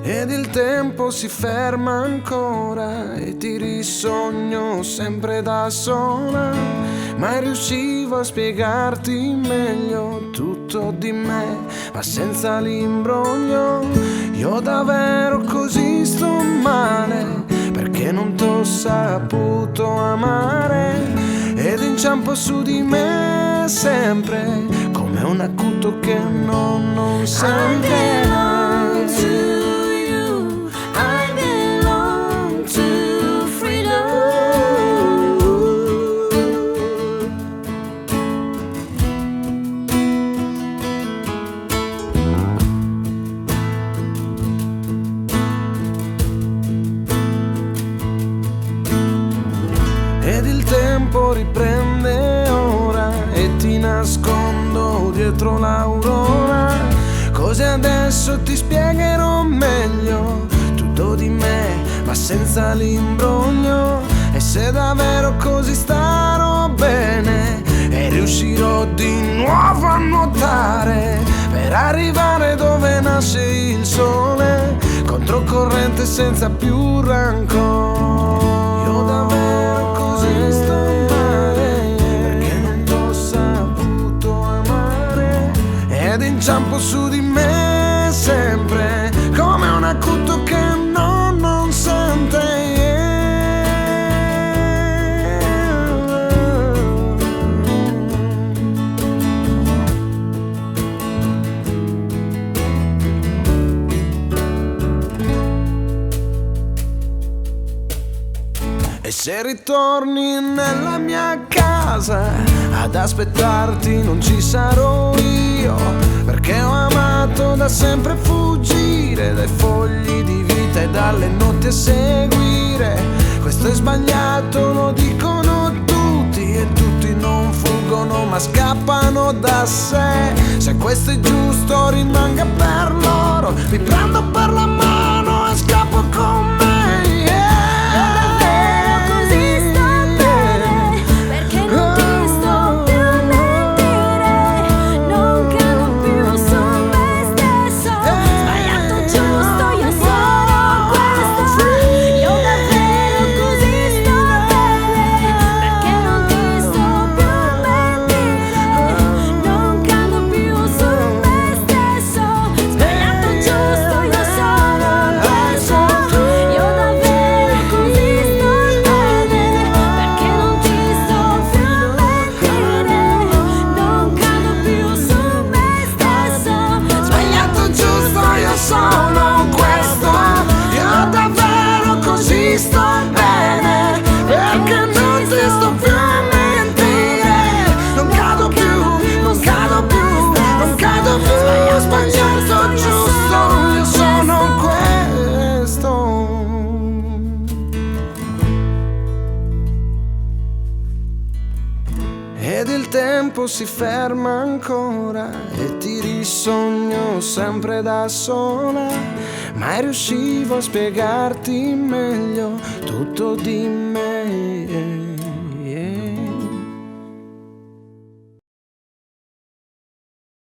Ed il tempo si ferma ancora e ti risogno sempre da sola. Mai riuscivo a spiegarti meglio tutto di me, ma senza l'imbroglio. Io davvero così sto male, perché non t'ho saputo amare. Ed inciampo su di me sempre, come un acuto che non sente. Ed il tempo riprende ora e ti nascondo dietro l'aurora. Così adesso ti spiegherò meglio tutto di me, ma senza l'imbroglio. E se davvero così starò bene e riuscirò di nuovo a nuotare per arrivare dove nasce il sole, controcorrente senza più rancore. Io davvero così sto male, perché non t'ho saputo amare. Ed inciampo su di me sempre, come un acuto che non sente. E se ritorni nella mia casa ad aspettarti non ci sarò io, perché ho amato da sempre fuggire dai fogli di vita e dalle notti a seguire. Questo è sbagliato, lo dicono tutti e tutti non fuggono ma scappano da sé. Se questo è giusto rimanga per loro, mi prendo per la mano e scappo con me. Sono questo, io davvero così sto bene, perché non ti sto più a mentire. Non cado più, non cado più, non cado più. Sbagliato giusto, io sono questo. Ed il tempo si ferma ancora e ti risogno sempre da sola. Mai riuscivo a spiegarti meglio tutto di me.